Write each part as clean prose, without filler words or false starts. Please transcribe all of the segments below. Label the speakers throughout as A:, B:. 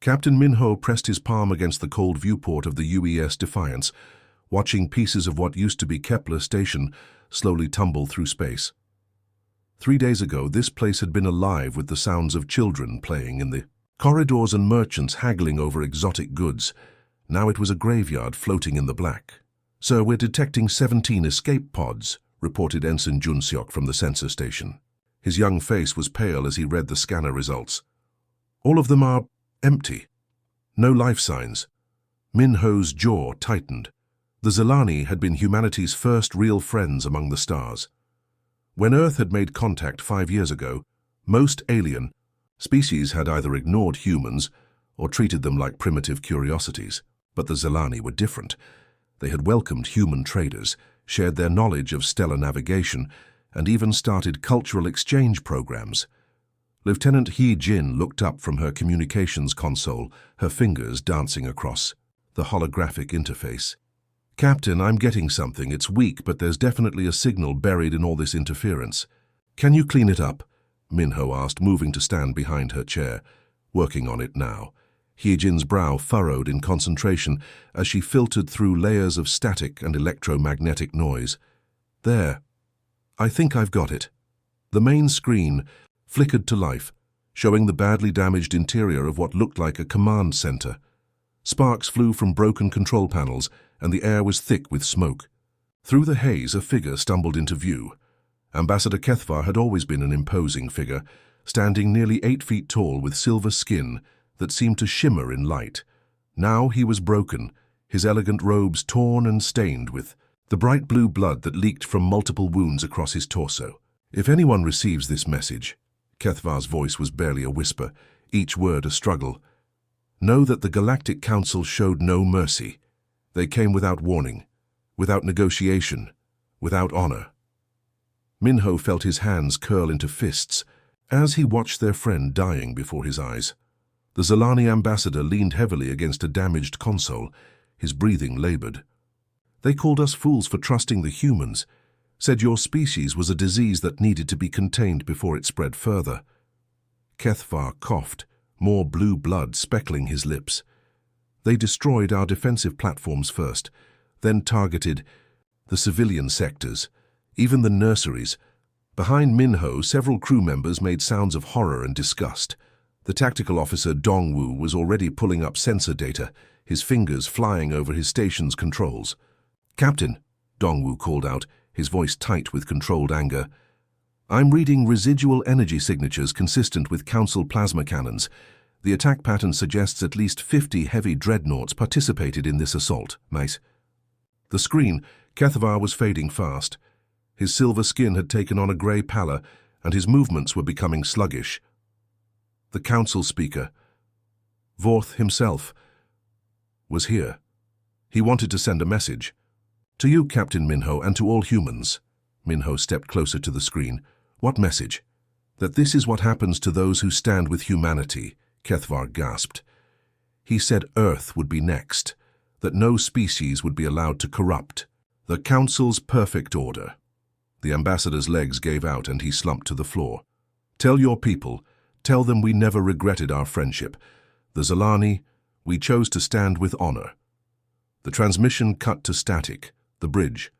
A: Captain Minho pressed his palm against the cold viewport of the UES Defiance, watching pieces of what used to be Kepler Station slowly tumble through space. 3 days ago, this place had been alive with the sounds of children playing in the corridors and merchants haggling over exotic goods. Now it was a graveyard floating in the black. "Sir, we're detecting 17 escape pods," reported Ensign Junseok from the sensor station. His young face was pale as he read the scanner results. "All of them are empty. No life signs." Minho's jaw tightened. The Zelani had been humanity's first real friends among the stars. When Earth had made contact 5 years ago, most alien species had either ignored humans or treated them like primitive curiosities. But the Zelani were different. They had welcomed human traders, shared their knowledge of stellar navigation, and even started cultural exchange programs. Lieutenant He Jin looked up from her communications console, her fingers dancing across the holographic interface. "Captain, I'm getting something. It's weak, but there's definitely a signal buried in all this interference." "Can you clean it up?" Minho asked, moving to stand behind her chair. Working on it now. Hyejin's brow furrowed in concentration as she filtered through layers of static and electromagnetic noise. "There. I think I've got it." The main screen flickered to life, showing the badly damaged interior of what looked like a command center. Sparks flew from broken control panels, and the air was thick with smoke. Through the haze, a figure stumbled into view. Ambassador Kethvar had always been an imposing figure, standing nearly 8 feet tall with silver skin that seemed to shimmer in light. Now he was broken, his elegant robes torn and stained with the bright blue blood that leaked from multiple wounds across his torso. "If anyone receives this message," Kethvar's voice was barely a whisper, each word a struggle, "know that the Galactic Council showed no mercy. They came without warning, without negotiation, without honor." Minho felt his hands curl into fists as he watched their friend dying before his eyes. The Zelani ambassador leaned heavily against a damaged console, his breathing labored. "They called us fools for trusting the humans, said your species was a disease that needed to be contained before it spread further." Kethvar coughed, more blue blood speckling his lips. "They destroyed our defensive platforms first, then targeted the civilian sectors, even the nurseries." Behind Minho, several crew members made sounds of horror and disgust. The tactical officer Dongwu was already pulling up sensor data, his fingers flying over his station's controls. "Captain," Dongwu called out, his voice tight with controlled anger, "I'm reading residual energy signatures consistent with Council plasma cannons. The attack pattern suggests at least 50 heavy dreadnoughts participated in this assault." "Nice." The screen, Kethvar was fading fast. His silver skin had taken on a grey pallor, and his movements were becoming sluggish. The council speaker, Vorth himself, was here. He wanted to send a message. "To you, Captain Minho, and to all humans." Minho stepped closer to the screen. "What message?" "That this is what happens to those who stand with humanity," Kethvar gasped. "He said Earth would be next, that no species would be allowed to corrupt. The Council's perfect order." The ambassador's legs gave out and he slumped to the floor. "Tell your people, tell them we never regretted our friendship. The Zelani, we chose to stand with honor." The transmission cut to static. The bridge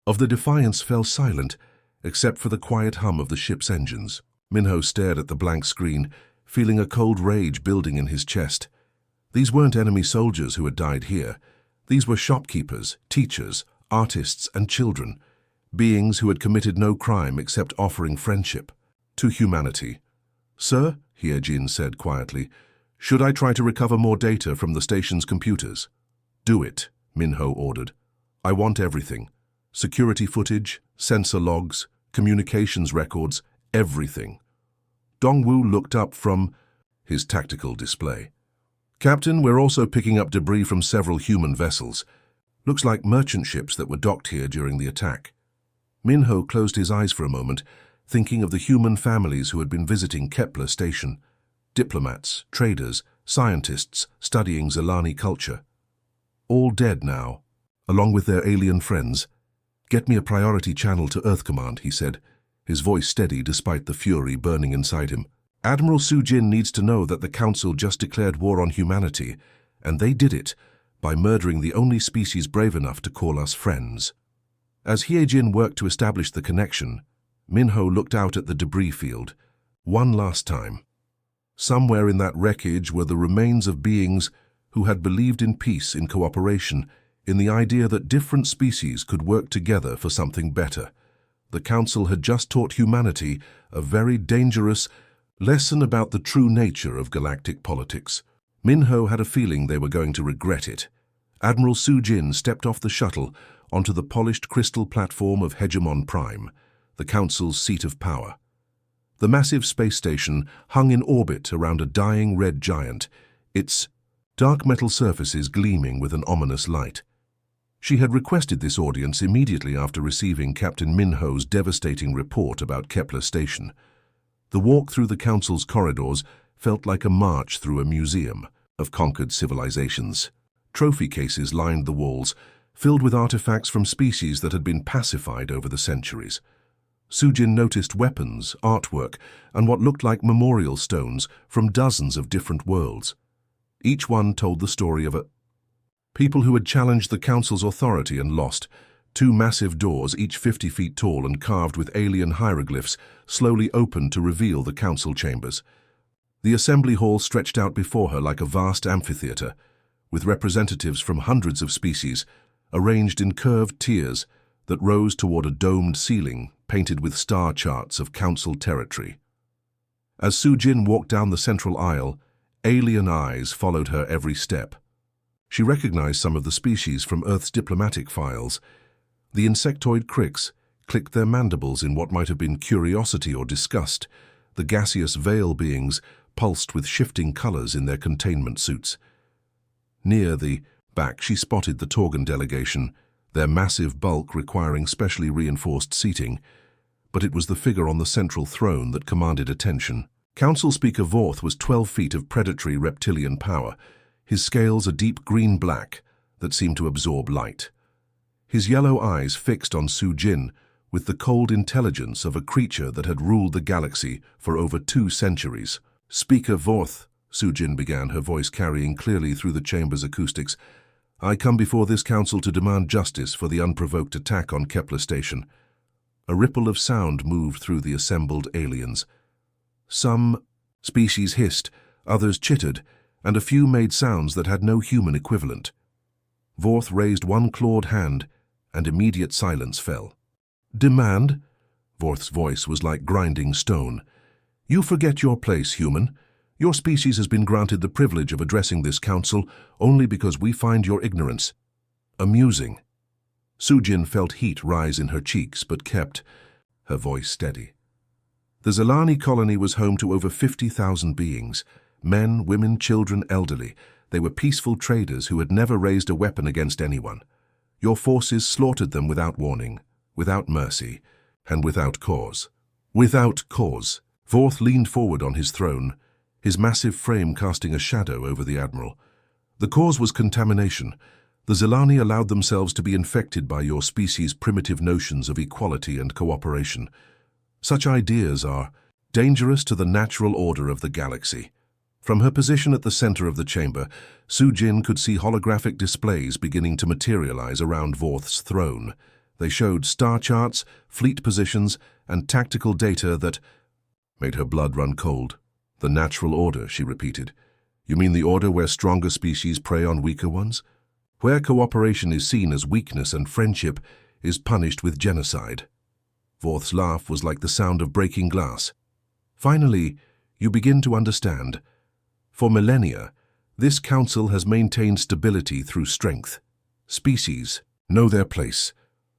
A: of the Defiance fell silent, except for the quiet hum of the ship's engines. Minho stared at the blank screen, feeling a cold rage building in his chest. These weren't enemy soldiers who had died here. These were shopkeepers, teachers, artists, and children, beings who had committed no crime except offering friendship to humanity. "Sir," Hyejin said quietly, "should I try to recover more data from the station's computers?" "Do it," Minho ordered. "I want everything. Security footage, sensor logs, communications records, everything." Dongwu looked up from his tactical display. "Captain, we're also picking up debris from several human vessels. Looks like merchant ships that were docked here during the attack." Minho closed his eyes for a moment, thinking of the human families who had been visiting Kepler Station. Diplomats, traders, scientists studying Zelani culture. All dead now, along with their alien friends. "Get me a priority channel to Earth Command," he said, his voice steady despite the fury burning inside him. Admiral Sujin needs to know that the Council just declared war on humanity, and they did it by murdering the only species brave enough to call us friends. As Hyejin worked to establish the connection, Minho looked out at the debris field, one last time. Somewhere in that wreckage were the remains of beings who had believed in peace, in cooperation, in the idea that different species could work together for something better. The Council had just taught humanity a very dangerous lesson about the true nature of galactic politics. Minho had a feeling they were going to regret it. Admiral Sujin stepped off the shuttle onto the polished crystal platform of Hegemon Prime, the Council's seat of power. The massive space station hung in orbit around a dying red giant, its dark metal surfaces gleaming with an ominous light. She had requested this audience immediately after receiving Captain Minho's devastating report about Kepler Station. The walk through the Council's corridors felt like a march through a museum of conquered civilizations. Trophy cases lined the walls, filled with artifacts from species that had been pacified over the centuries. Sujin noticed weapons, artwork, and what looked like memorial stones from dozens of different worlds. Each one told the story of people who had challenged the Council's authority and lost. Two massive doors, each 50 feet tall and carved with alien hieroglyphs, slowly opened to reveal the Council chambers. The assembly hall stretched out before her like a vast amphitheater, with representatives from hundreds of species, arranged in curved tiers that rose toward a domed ceiling painted with star charts of Council territory. As Sujin walked down the central aisle, alien eyes followed her every step. She recognized some of the species from Earth's diplomatic files. The insectoid cricks clicked their mandibles in what might have been curiosity or disgust. The gaseous veil beings pulsed with shifting colors in their containment suits. Near the back, she spotted the Torgan delegation, their massive bulk requiring specially reinforced seating, but it was the figure on the central throne that commanded attention. Council Speaker Vorth was 12 feet of predatory reptilian power, his scales a deep green-black that seemed to absorb light. His yellow eyes fixed on Sujin with the cold intelligence of a creature that had ruled the galaxy for over 2 centuries. "Speaker Vorth," Sujin began, her voice carrying clearly through the chamber's acoustics, "I come before this council to demand justice for the unprovoked attack on Kepler Station." A ripple of sound moved through the assembled aliens. Some species hissed, others chittered, and a few made sounds that had no human equivalent. Vorth raised one clawed hand, and immediate silence fell. "Demand?" Vorth's voice was like grinding stone. "You forget your place, human. Your species has been granted the privilege of addressing this council only because we find your ignorance amusing." Sujin felt heat rise in her cheeks, but kept her voice steady. The Zelani colony was home to over 50,000 beings, men, women, children, elderly. They were peaceful traders who had never raised a weapon against anyone. Your forces slaughtered them without warning, without mercy, and without cause. Without cause. Vorth leaned forward on his throne, his massive frame casting a shadow over the admiral. "The cause was contamination. The Zelani allowed themselves to be infected by your species' primitive notions of equality and cooperation. Such ideas are dangerous to the natural order of the galaxy." From her position at the center of the chamber, Sujin could see holographic displays beginning to materialize around Vorth's throne. They showed star charts, fleet positions, and tactical data that made her blood run cold. "The natural order," she repeated. "You mean the order where stronger species prey on weaker ones? Where cooperation is seen as weakness and friendship is punished with genocide?" Vorth's laugh was like the sound of breaking glass. "Finally, you begin to understand. For millennia, this council has maintained stability through strength. Species know their place.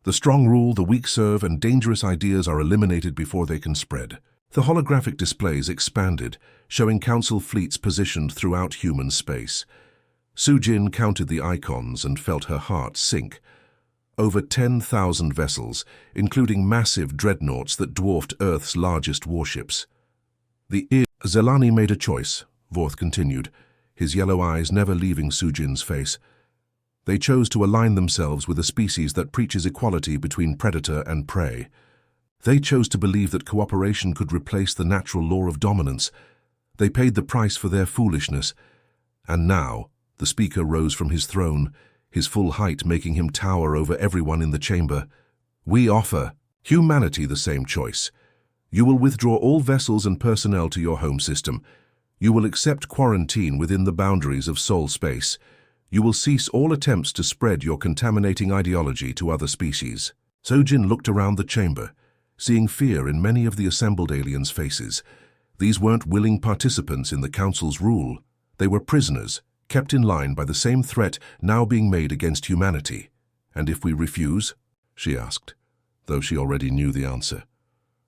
A: The strong rule, the weak serve, and dangerous ideas are eliminated before they can spread." The holographic displays expanded, showing council fleets positioned throughout human space. Sujin counted the icons and felt her heart sink. Over 10,000 vessels, including massive dreadnoughts that dwarfed Earth's largest warships. The Zelani made a choice, Vorth continued, his yellow eyes never leaving Sujin's face. They chose to align themselves with a species that preaches equality between predator and prey. They chose to believe that cooperation could replace the natural law of dominance, They paid the price for their foolishness. And now, the speaker rose from his throne, his full height making him tower over everyone in the chamber. We offer humanity the same choice. You will withdraw all vessels and personnel to your home system. You will accept quarantine within the boundaries of Sol space. You will cease all attempts to spread your contaminating ideology to other species. Sojin looked around the chamber, seeing fear in many of the assembled aliens' faces. These weren't willing participants in the Council's rule. They were prisoners, kept in line by the same threat now being made against humanity. And if we refuse? She asked, though she already knew the answer.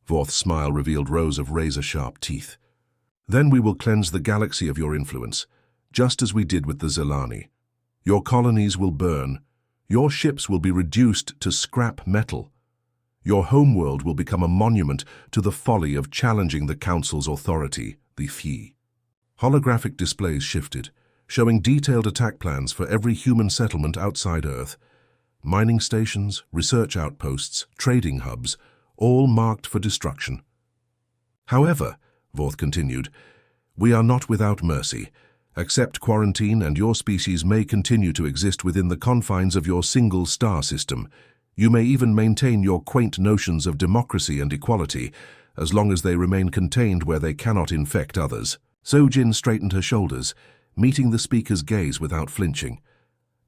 A: Vorth's smile revealed rows of razor-sharp teeth. Then we will cleanse the galaxy of your influence, just as we did with the Zelani. Your colonies will burn. Your ships will be reduced to scrap metal. Your homeworld will become a monument to the folly of challenging the Council's authority, the Phi. Holographic displays shifted, showing detailed attack plans for every human settlement outside Earth. Mining stations, research outposts, trading hubs, all marked for destruction. However, Vorth continued, we are not without mercy. Accept quarantine and your species may continue to exist within the confines of your single star system. You may even maintain your quaint notions of democracy and equality, as long as they remain contained where they cannot infect others. Sojin straightened her shoulders, meeting the speaker's gaze without flinching.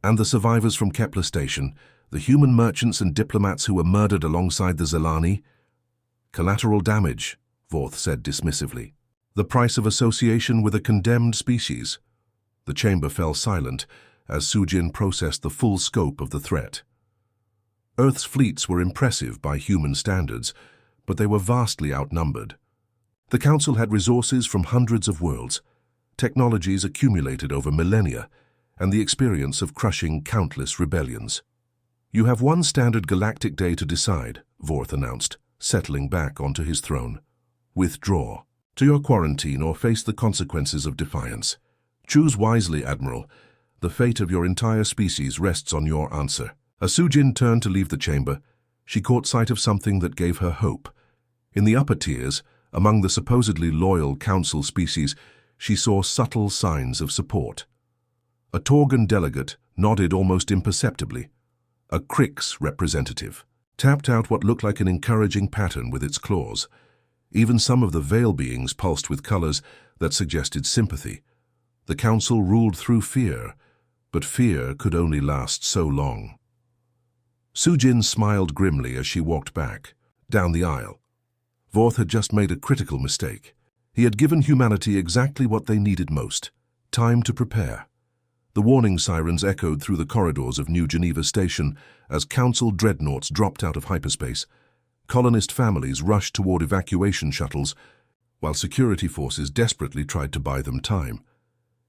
A: And the survivors from Kepler Station, the human merchants and diplomats who were murdered alongside the Zelani? Collateral damage, Vorth said dismissively. The price of association with a condemned species. The chamber fell silent as Sojin processed the full scope of the threat. Earth's fleets were impressive by human standards, but they were vastly outnumbered. The Council had resources from hundreds of worlds, technologies accumulated over millennia, and the experience of crushing countless rebellions. You have one standard galactic day to decide, Vorth announced, settling back onto his throne. Withdraw to your quarantine or face the consequences of defiance. Choose wisely, Admiral. The fate of your entire species rests on your answer. As Sojin turned to leave the chamber, she caught sight of something that gave her hope. In the upper tiers, among the supposedly loyal Council species, she saw subtle signs of support. A Torgan delegate nodded almost imperceptibly. A Krix representative tapped out what looked like an encouraging pattern with its claws. Even some of the Veil beings pulsed with colors that suggested sympathy. The Council ruled through fear, but fear could only last so long. Sojin smiled grimly as she walked back, down the aisle. Vorth had just made a critical mistake. He had given humanity exactly what they needed most: time to prepare. The warning sirens echoed through the corridors of New Geneva Station as Council dreadnoughts dropped out of hyperspace. Colonist families rushed toward evacuation shuttles, while security forces desperately tried to buy them time.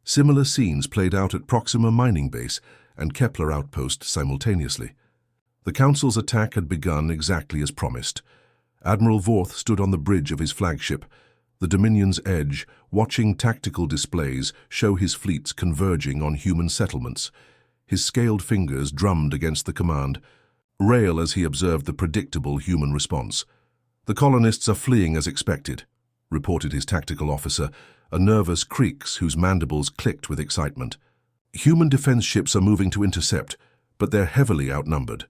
A: Similar scenes played out at Proxima Mining Base and Kepler Outpost simultaneously. The Council's attack had begun exactly as promised. Admiral Vorth stood on the bridge of his flagship, the Dominion's edge, watching tactical displays show his fleets converging on human settlements. His scaled fingers drummed against the command, rail as he observed the predictable human response. The colonists are fleeing as expected, reported his tactical officer, a nervous Krix whose mandibles clicked with excitement. Human defense ships are moving to intercept, but they're heavily outnumbered.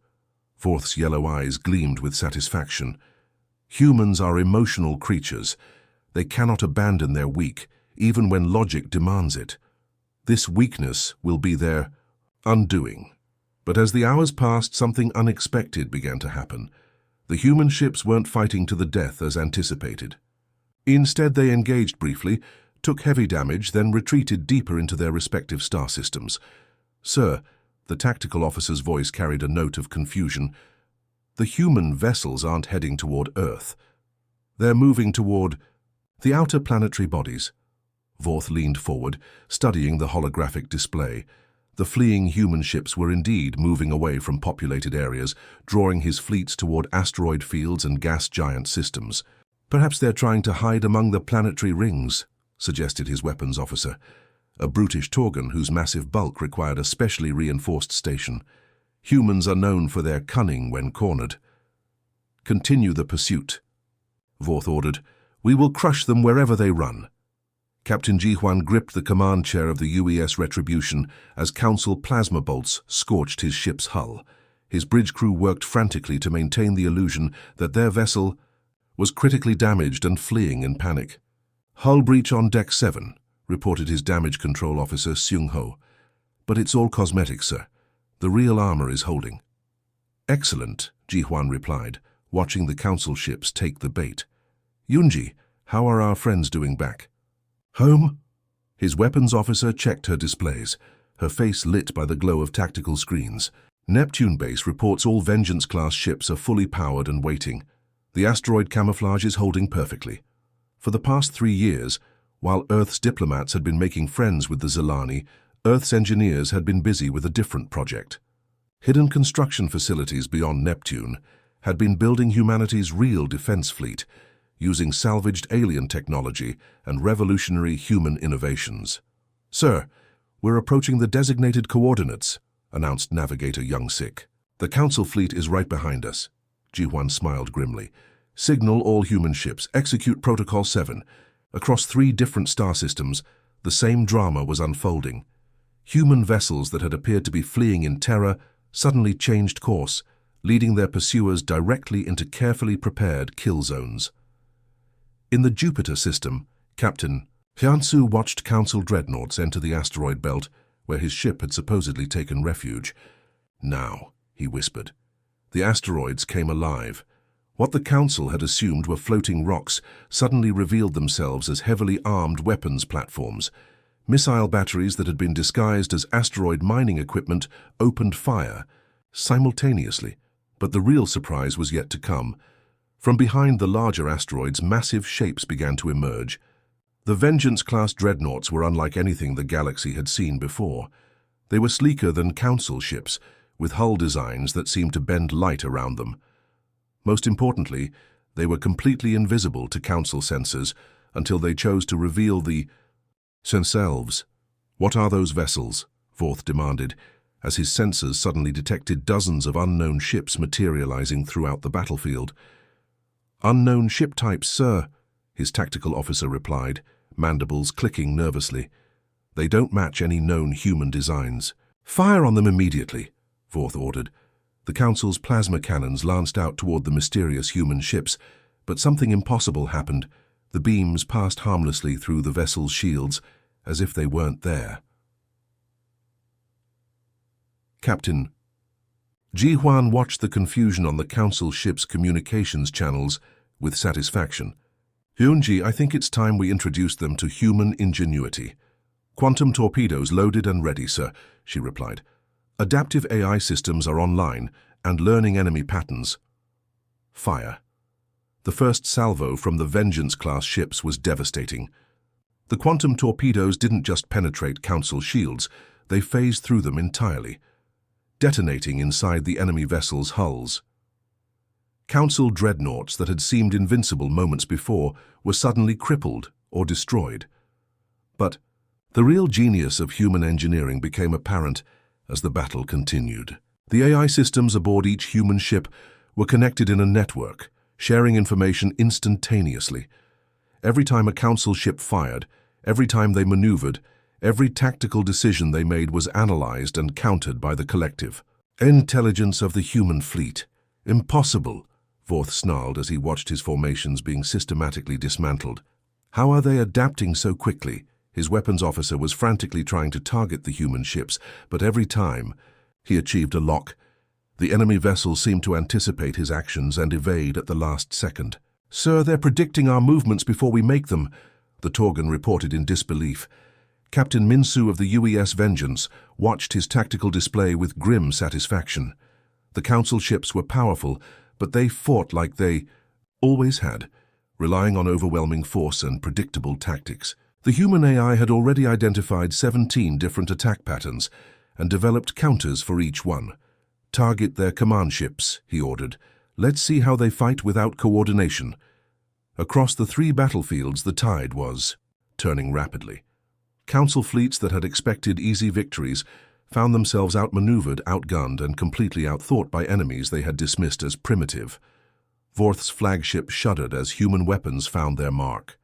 A: Vorth's yellow eyes gleamed with satisfaction. Humans are emotional creatures. They cannot abandon their weak, even when logic demands it. This weakness will be their undoing. But as the hours passed, something unexpected began to happen. The human ships weren't fighting to the death as anticipated. Instead, they engaged briefly, took heavy damage, then retreated deeper into their respective star systems. Sir, the tactical officer's voice carried a note of confusion. The human vessels aren't heading toward Earth. They're moving toward the outer planetary bodies. Vorth leaned forward, studying the holographic display. The fleeing human ships were indeed moving away from populated areas, drawing his fleets toward asteroid fields and gas giant systems. Perhaps they're trying to hide among the planetary rings, suggested his weapons officer, a brutish Torgan whose massive bulk required a specially reinforced station. Humans are known for their cunning when cornered. Continue the pursuit, Vorth ordered. We will crush them wherever they run. Captain Ji-Hwan gripped the command chair of the UES Retribution as Council plasma bolts scorched his ship's hull. His bridge crew worked frantically to maintain the illusion that their vessel was critically damaged and fleeing in panic. "Hull breach on Deck 7, reported his damage control officer Seung-ho. "But it's all cosmetic, sir. The real armor is holding." "Excellent," Ji-Hwan replied, watching the Council ships take the bait. "Yunji, how are our friends doing back?" "Home?" His weapons officer checked her displays, her face lit by the glow of tactical screens. "Neptune base reports all Vengeance-class ships are fully powered and waiting. The asteroid camouflage is holding perfectly. For the past 3 years, while Earth's diplomats had been making friends with the Zilani, Earth's engineers had been busy with a different project. Hidden construction facilities beyond Neptune had been building humanity's real defense fleet, using salvaged alien technology and revolutionary human innovations. "Sir, we're approaching the designated coordinates," announced Navigator Young-Sik. "The Council fleet is right behind us." Ji-Hwan smiled grimly. "Signal all human ships. Execute Protocol 7. Across 3 different star systems, the same drama was unfolding. Human vessels that had appeared to be fleeing in terror suddenly changed course, leading their pursuers directly into carefully prepared kill zones. In the Jupiter system, Captain Hyunsu watched Council dreadnoughts enter the asteroid belt where his ship had supposedly taken refuge. "Now," he whispered. The asteroids came alive. What the Council had assumed were floating rocks suddenly revealed themselves as heavily armed weapons platforms. Missile batteries that had been disguised as asteroid mining equipment opened fire simultaneously, but the real surprise was yet to come. From behind the larger asteroids, massive shapes began to emerge. The Vengeance-class dreadnoughts were unlike anything the galaxy had seen before. They were sleeker than Council ships, with hull designs that seemed to bend light around them. Most importantly, they were completely invisible to Council sensors until they chose to reveal themselves. "What are those vessels?" Vorth demanded, as his sensors suddenly detected dozens of unknown ships materializing throughout the battlefield. "Unknown ship types, sir," his tactical officer replied, mandibles clicking nervously. "They don't match any known human designs." "Fire on them immediately," Vorth ordered. The Council's plasma cannons lanced out toward the mysterious human ships, but something impossible happened. The beams passed harmlessly through the vessel's shields, as if they weren't there. Captain Ji-Hwan watched the confusion on the Council ship's communications channels with satisfaction. "Hyunji, I think it's time we introduced them to human ingenuity." "Quantum torpedoes loaded and ready, sir," she replied. "Adaptive AI systems are online and learning enemy patterns." Fire. The first salvo from the Vengeance-class ships was devastating. The quantum torpedoes didn't just penetrate Council shields, they phased through them entirely, detonating inside the enemy vessels' hulls. Council dreadnoughts that had seemed invincible moments before were suddenly crippled or destroyed. But the real genius of human engineering became apparent as the battle continued. The AI systems aboard each human ship were connected in a network, sharing information instantaneously. Every time a Council ship fired, every time they maneuvered, every tactical decision they made was analyzed and countered by the collective. "Intelligence of the human fleet. Impossible," Vorth snarled as he watched his formations being systematically dismantled. "How are they adapting so quickly?" His weapons officer was frantically trying to target the human ships, but every time he achieved a lock, the enemy vessels seemed to anticipate his actions and evade at the last second. "Sir, they're predicting our movements before we make them," the Torgan reported in disbelief. Captain Minsu of the UES Vengeance watched his tactical display with grim satisfaction. The Council ships were powerful, but they fought like they always had, relying on overwhelming force and predictable tactics. The human AI had already identified 17 different attack patterns and developed counters for each one. "Target their command ships," he ordered. "Let's see how they fight without coordination." Across the 3 battlefields, the tide was turning rapidly. Council fleets that had expected easy victories found themselves outmaneuvered, outgunned, and completely outthought by enemies they had dismissed as primitive. Vorth's flagship shuddered as human weapons found their mark.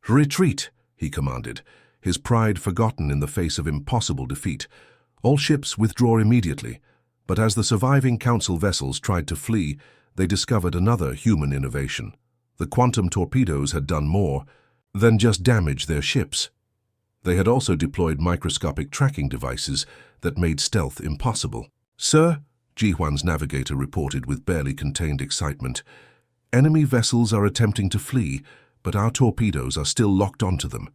A: "Retreat!" he commanded, his pride forgotten in the face of impossible defeat. All ships withdraw immediately, but as the surviving Council vessels tried to flee, they discovered another human innovation. The quantum torpedoes had done more than just damage their ships. They had also deployed microscopic tracking devices that made stealth impossible. "Sir," Jihuan's navigator reported with barely contained excitement, "enemy vessels are attempting to flee, but our torpedoes are still locked onto them."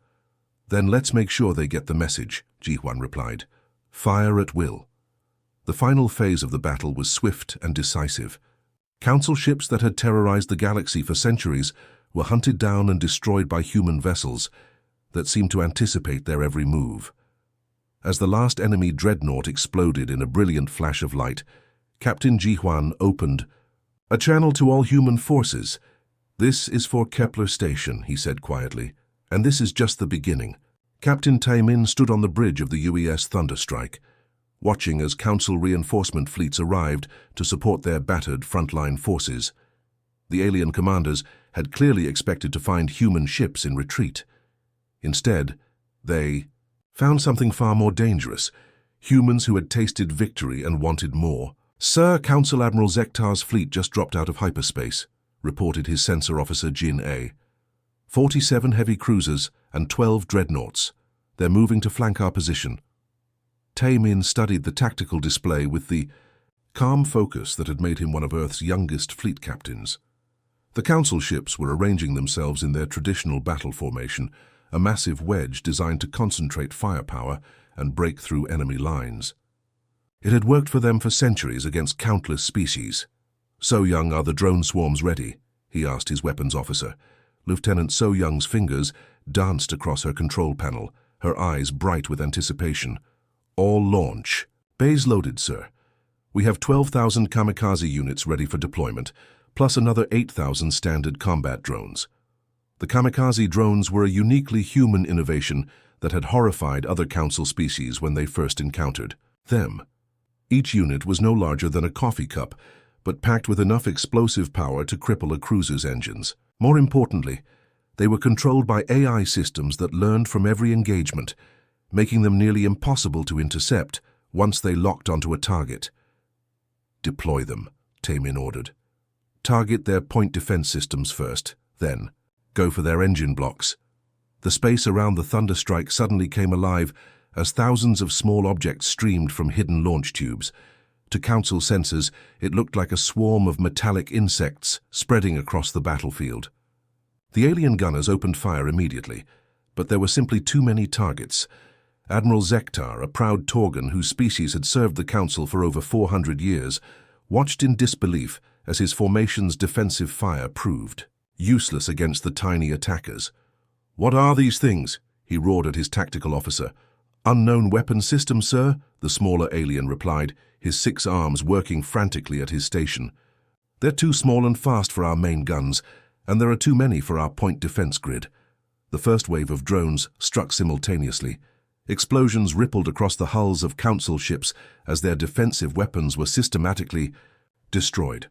A: "Then let's make sure they get the message," Jihuan replied. "Fire at will." The final phase of the battle was swift and decisive. Council ships that had terrorized the galaxy for centuries were hunted down and destroyed by human vessels that seemed to anticipate their every move. As the last enemy dreadnought exploded in a brilliant flash of light, Captain Jihuan opened, "A channel to all human forces. This is for Kepler Station," he said quietly, "and this is just the beginning." Captain Taimin stood on the bridge of the UES Thunderstrike, watching as Council reinforcement fleets arrived to support their battered frontline forces. The alien commanders had clearly expected to find human ships in retreat. Instead, they found something far more dangerous, humans who had tasted victory and wanted more. "Sir, Council Admiral Zektar's fleet just dropped out of hyperspace," reported his sensor officer Jin A. 47 heavy cruisers and 12 dreadnoughts. They're moving to flank our position. Taimin studied the tactical display with the calm focus that had made him one of Earth's youngest fleet captains. The Council ships were arranging themselves in their traditional battle formation, a massive wedge designed to concentrate firepower and break through enemy lines. It had worked for them for centuries against countless species. "So Young, are the drone swarms ready?" he asked his weapons officer. Lieutenant So Young's fingers danced across her control panel, her eyes bright with anticipation. "All launch." "Bays loaded, sir. We have 12,000 kamikaze units ready for deployment, plus another 8,000 standard combat drones." The kamikaze drones were a uniquely human innovation that had horrified other Council species when they first encountered them. Each unit was no larger than a coffee cup, but packed with enough explosive power to cripple a cruiser's engines. More importantly, they were controlled by AI systems that learned from every engagement, making them nearly impossible to intercept once they locked onto a target. "Deploy them," Taimin ordered. "Target their point defense systems first, then go for their engine blocks." The space around the Thunderstrike suddenly came alive as thousands of small objects streamed from hidden launch tubes. To Council sensors, it looked like a swarm of metallic insects spreading across the battlefield. The alien gunners opened fire immediately, but there were simply too many targets. Admiral Zektar, a proud Torgan whose species had served the Council for over 400 years, watched in disbelief as his formation's defensive fire proved useless against the tiny attackers. "What are these things?" he roared at his tactical officer. "Unknown weapon system, sir," the smaller alien replied, his 6 arms working frantically at his station. "They're too small and fast for our main guns, and there are too many for our point defense grid." The first wave of drones struck simultaneously. Explosions rippled across the hulls of Council ships as their defensive weapons were systematically destroyed.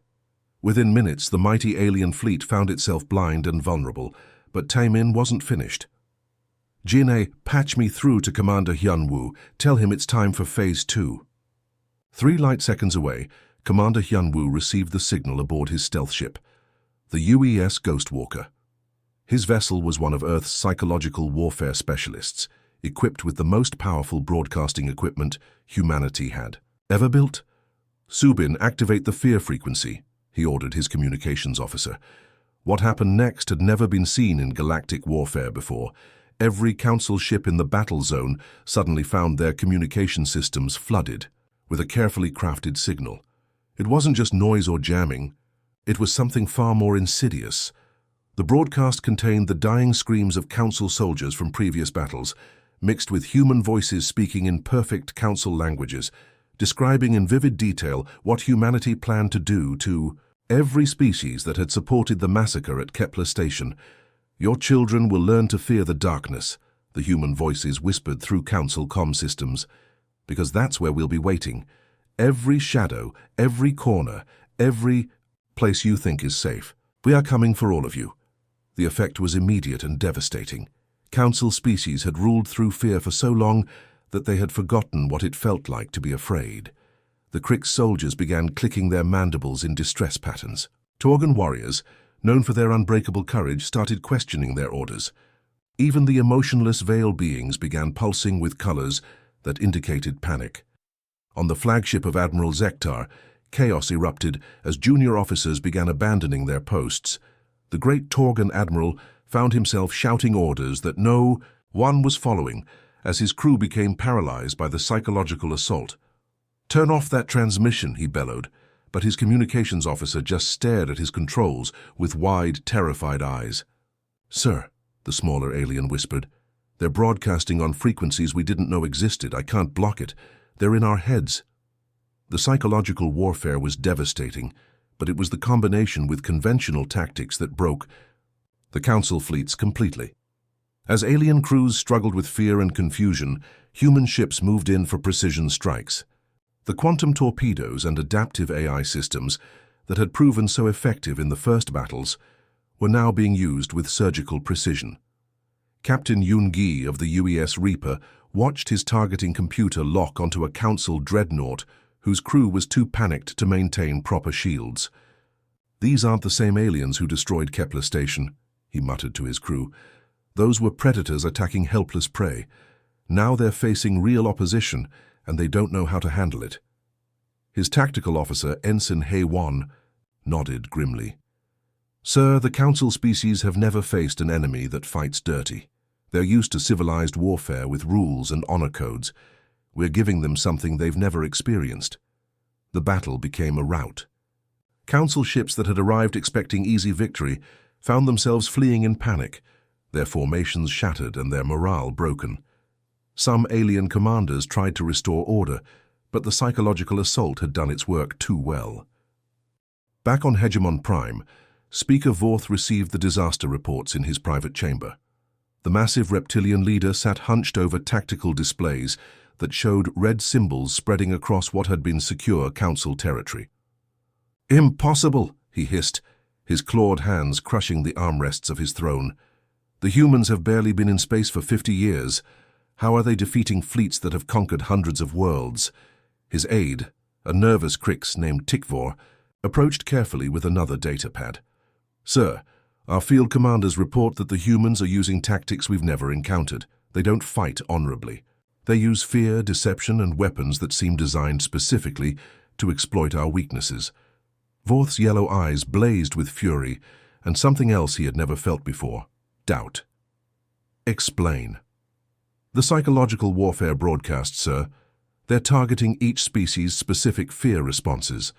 A: Within minutes, the mighty alien fleet found itself blind and vulnerable, but Taimin wasn't finished. "Jin-A, patch me through to Commander Hyun-woo. Tell him it's time for Phase 2. 3 light seconds away, Commander Hyun-woo received the signal aboard his stealth ship, the UES Ghostwalker. His vessel was one of Earth's psychological warfare specialists, equipped with the most powerful broadcasting equipment humanity had ever built. "Subin, activate the fear frequency," he ordered his communications officer. What happened next had never been seen in galactic warfare before. Every Council ship in the battle zone suddenly found their communication systems flooded with a carefully crafted signal. It wasn't just noise or jamming. It was something far more insidious. The broadcast contained the dying screams of Council soldiers from previous battles, mixed with human voices speaking in perfect Council languages, describing in vivid detail what humanity planned to do to every species that had supported the massacre at Kepler Station. "Your children will learn to fear the darkness," the human voices whispered through Council comm systems, "because that's where we'll be waiting. Every shadow, every corner, every place you think is safe. We are coming for all of you." The effect was immediate and devastating. Council species had ruled through fear for so long that they had forgotten what it felt like to be afraid. The Krix soldiers began clicking their mandibles in distress patterns. Torgan warriors, known for their unbreakable courage, started questioning their orders. Even the emotionless Veil beings began pulsing with colors that indicated panic. On the flagship of Admiral Zektar, chaos erupted as junior officers began abandoning their posts. The great Torgan admiral found himself shouting orders that no one was following as his crew became paralyzed by the psychological assault. "Turn off that transmission," he bellowed, but his communications officer just stared at his controls with wide, terrified eyes. "Sir," the smaller alien whispered, "they're broadcasting on frequencies we didn't know existed. I can't block it. They're in our heads." The psychological warfare was devastating, but it was the combination with conventional tactics that broke the Council fleets completely. As alien crews struggled with fear and confusion, human ships moved in for precision strikes. The quantum torpedoes and adaptive AI systems that had proven so effective in the first battles were now being used with surgical precision. Captain Yoon-gi of the UES Reaper watched his targeting computer lock onto a Council dreadnought whose crew was too panicked to maintain proper shields. "These aren't the same aliens who destroyed Kepler Station," he muttered to his crew. "Those were predators attacking helpless prey. Now they're facing real opposition, and they don't know how to handle it." His tactical officer, Ensign Hae-won, nodded grimly. "Sir, the Council species have never faced an enemy that fights dirty. They're used to civilized warfare with rules and honor codes. We're giving them something they've never experienced." The battle became a rout. Council ships that had arrived expecting easy victory found themselves fleeing in panic, their formations shattered and their morale broken. Some alien commanders tried to restore order, but the psychological assault had done its work too well. Back on Hegemon Prime, Speaker Vorth received the disaster reports in his private chamber. The massive reptilian leader sat hunched over tactical displays that showed red symbols spreading across what had been secure Council territory. "Impossible," he hissed, his clawed hands crushing the armrests of his throne. "The humans have barely been in space for 50 years. How are they defeating fleets that have conquered hundreds of worlds?" His aide, a nervous Krix named Tikvor, approached carefully with another data pad. "Sir, our field commanders report that the humans are using tactics we've never encountered. They don't fight honorably. They use fear, deception, and weapons that seem designed specifically to exploit our weaknesses." Vorth's yellow eyes blazed with fury and something else he had never felt before: doubt. "Explain." "The psychological warfare broadcast, sir. They're targeting each species' specific fear responses.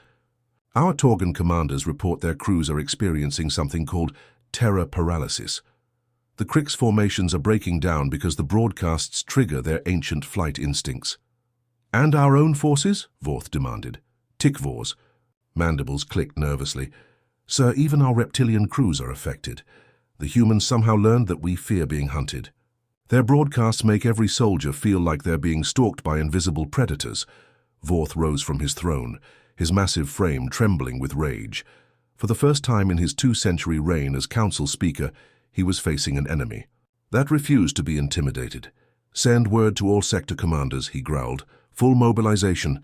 A: Our Torgan commanders report their crews are experiencing something called terror paralysis. The Krix formations are breaking down because the broadcasts trigger their ancient flight instincts." "And our own forces?" Vorth demanded. Tikvor's mandibles clicked nervously. "Sir, even our reptilian crews are affected. The humans somehow learned that we fear being hunted. Their broadcasts make every soldier feel like they're being stalked by invisible predators." Vorth rose from his throne, his massive frame trembling with rage. For the first time in his 2-century reign as Council Speaker, he was facing an enemy that refused to be intimidated. "Send word to all sector commanders," he growled. "Full mobilization.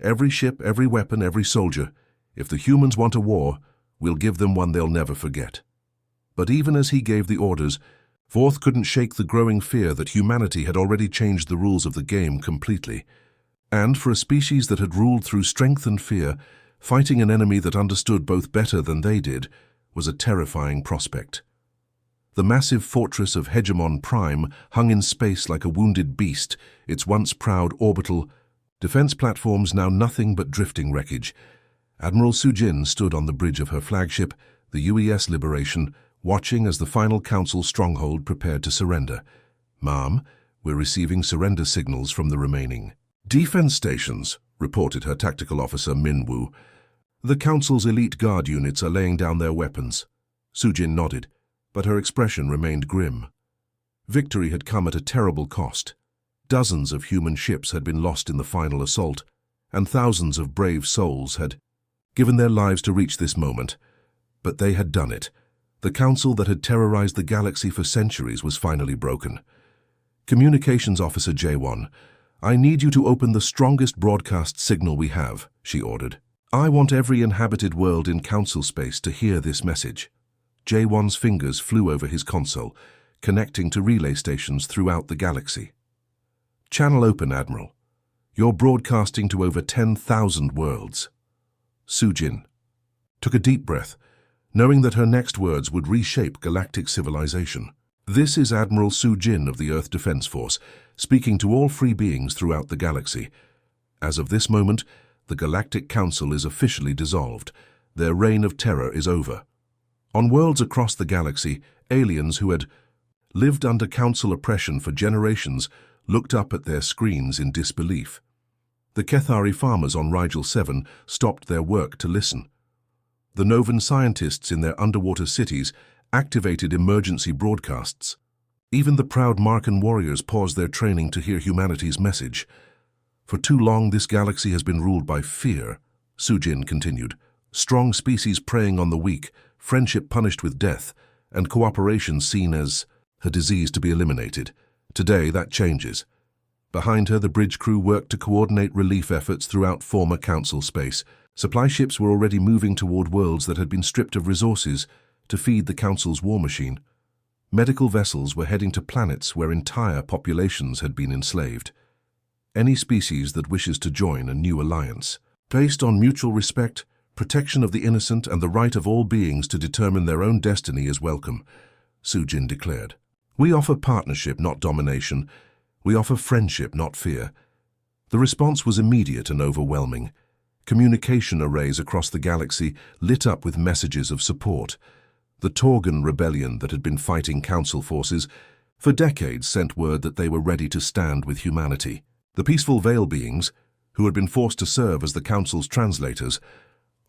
A: Every ship, every weapon, every soldier. If the humans want a war, we'll give them one they'll never forget." But even as he gave the orders, Vorth couldn't shake the growing fear that humanity had already changed the rules of the game completely. And for a species that had ruled through strength and fear, fighting an enemy that understood both better than they did was a terrifying prospect. The massive fortress of Hegemon Prime hung in space like a wounded beast, its once proud orbital defense platforms now nothing but drifting wreckage. Admiral Sujin stood on the bridge of her flagship, the UES Liberation, watching as the final Council stronghold prepared to surrender. "Ma'am, we're receiving surrender signals from the remaining defense stations," reported her tactical officer Minwoo. "The Council's elite guard units are laying down their weapons." Sujin nodded, but her expression remained grim. Victory had come at a terrible cost. Dozens of human ships had been lost in the final assault, and thousands of brave souls had given their lives to reach this moment. But they had done it. The council that had terrorized the galaxy for centuries was finally broken. "Communications Officer J1, I need you to open the strongest broadcast signal we have," she ordered. "I want every inhabited world in council space to hear this message." J1's fingers flew over his console, connecting to relay stations throughout the galaxy. "Channel open, Admiral. You're broadcasting to over 10,000 worlds." Sujin took a deep breath, knowing that her next words would reshape galactic civilization. "This is Admiral Sujin of the Earth Defense Force, speaking to all free beings throughout the galaxy. As of this moment, the Galactic Council is officially dissolved. Their reign of terror is over. On worlds across the galaxy, aliens who had lived under Council oppression for generations looked up at their screens in disbelief. The Kethari farmers on Rigel 7 stopped their work to listen. The Novan scientists in their underwater cities activated emergency broadcasts. Even the proud Markan warriors paused their training to hear humanity's message. For too long, this galaxy has been ruled by fear," Sujin continued. "Strong species preying on the weak, friendship punished with death, and cooperation seen as a disease to be eliminated. Today, that changes." Behind her, the bridge crew worked to coordinate relief efforts throughout former council space. Supply ships were already moving toward worlds that had been stripped of resources to feed the council's war machine. Medical vessels were heading to planets where entire populations had been enslaved. Any species that wishes to join a new alliance, based on mutual respect, protection of the innocent, and the right of all beings to determine their own destiny, is welcome, Sujin declared. "We offer partnership, not domination. We offer friendship, not fear." The response was immediate and overwhelming. Communication arrays across the galaxy lit up with messages of support. The Torgan rebellion that had been fighting council forces for decades sent word that they were ready to stand with humanity. The peaceful Veil beings, who had been forced to serve as the council's translators,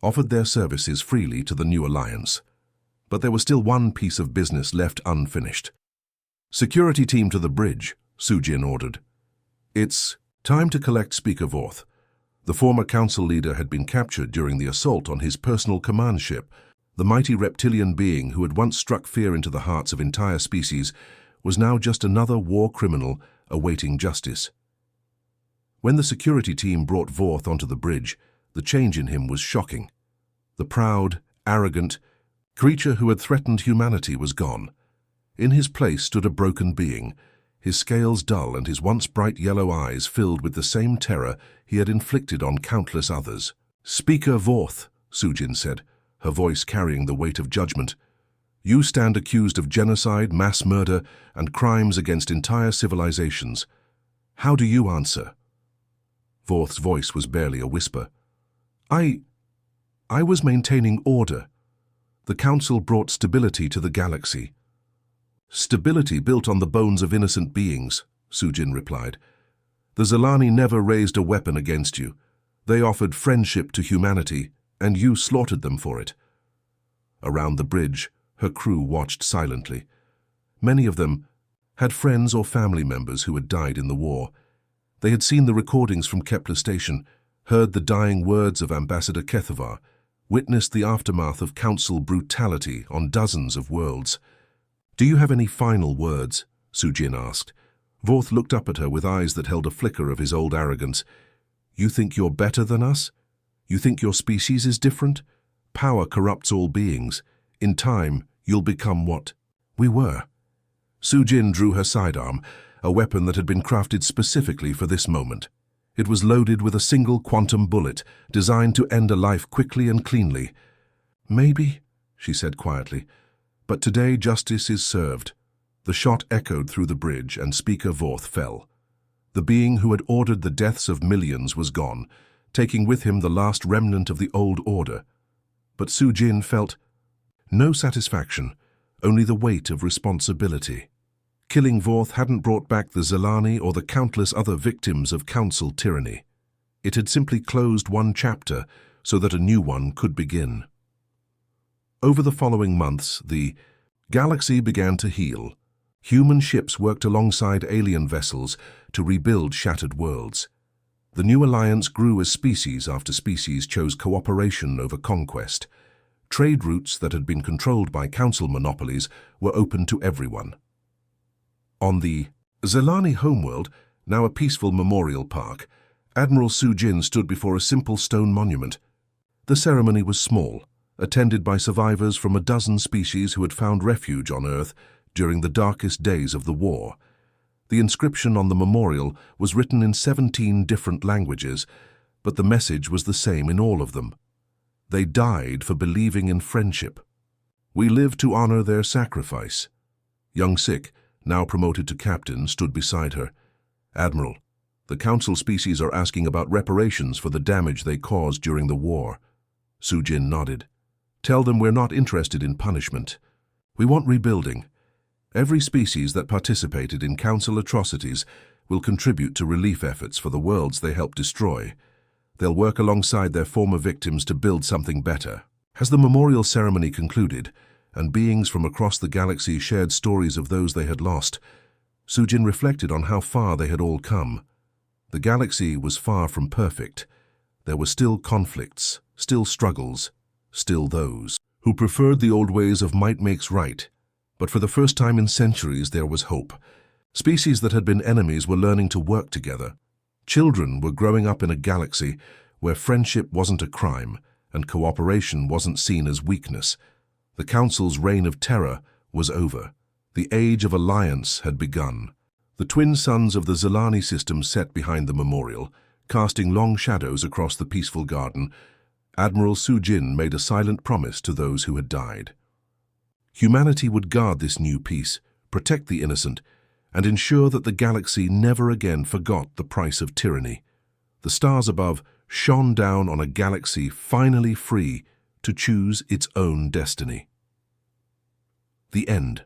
A: offered their services freely to the new alliance. But there was still one piece of business left unfinished. "Security team to the bridge," Sujin ordered. "It's time to collect Speaker Vorth." The former council leader had been captured during the assault on his personal command ship. The mighty reptilian being who had once struck fear into the hearts of entire species was now just another war criminal awaiting justice. When the security team brought Vorth onto the bridge, the change in him was shocking. The proud, arrogant creature who had threatened humanity was gone. In his place stood a broken being, his scales dull and his once bright yellow eyes filled with the same terror he had inflicted on countless others. "Speaker Vorth," Sujin said, her voice carrying the weight of judgment. "You stand accused of genocide, mass murder, and crimes against entire civilizations. How do you answer?" Vorth's voice was barely a whisper. I was maintaining order. The Council brought stability to the galaxy." "Stability built on the bones of innocent beings," Sujin replied. "The Zilani never raised a weapon against you. They offered friendship to humanity, and you slaughtered them for it." Around the bridge, her crew watched silently. Many of them had friends or family members who had died in the war. They had seen the recordings from Kepler Station, heard the dying words of Ambassador Kethavar, witnessed the aftermath of Council brutality on dozens of worlds. "Do you have any final words?" Sujin asked. Vorth looked up at her with eyes that held a flicker of his old arrogance. "You think you're better than us? You think your species is different? Power corrupts all beings. In time, you'll become what we were." Sujin drew her sidearm, a weapon that had been crafted specifically for this moment. It was loaded with a single quantum bullet, designed to end a life quickly and cleanly. "Maybe," she said quietly, "but today justice is served." The shot echoed through the bridge, and Speaker Vorth fell. The being who had ordered the deaths of millions was gone, taking with him the last remnant of the old order. But Sujin felt no satisfaction, only the weight of responsibility. Killing Vorth hadn't brought back the Zilani or the countless other victims of Council tyranny. It had simply closed one chapter so that a new one could begin. Over the following months, the galaxy began to heal. Human ships worked alongside alien vessels to rebuild shattered worlds. The new alliance grew as species after species chose cooperation over conquest. Trade routes that had been controlled by council monopolies were open to everyone. On the Zelani homeworld, now a peaceful memorial park, Admiral Sujin stood before a simple stone monument. The ceremony was small, attended by survivors from a dozen species who had found refuge on Earth during the darkest days of the war. The inscription on the memorial was written in 17 different languages, but the message was the same in all of them. They died for believing in friendship. We live to honor their sacrifice. Young Sik, now promoted to captain, stood beside her. Admiral, the council species are asking about reparations for the damage they caused during the war. Sujin nodded. Tell them we're not interested in punishment. We want rebuilding. Every species that participated in council atrocities will contribute to relief efforts for the worlds they helped destroy. They'll work alongside their former victims to build something better. As the memorial ceremony concluded, and beings from across the galaxy shared stories of those they had lost, Sujin reflected on how far they had all come. The galaxy was far from perfect. There were still conflicts, still struggles, still those who preferred the old ways of might makes right. But for the first time in centuries, there was hope. Species that had been enemies were learning to work together. Children were growing up in a galaxy where friendship wasn't a crime and cooperation wasn't seen as weakness. The Council's reign of terror was over. The age of alliance had begun. The twin suns of the Zelani system set behind the memorial, casting long shadows across the peaceful garden. Admiral Sujin made a silent promise to those who had died. Humanity would guard this new peace, protect the innocent, and ensure that the galaxy never again forgot the price of tyranny. The stars above shone down on a galaxy finally free to choose its own destiny. The end.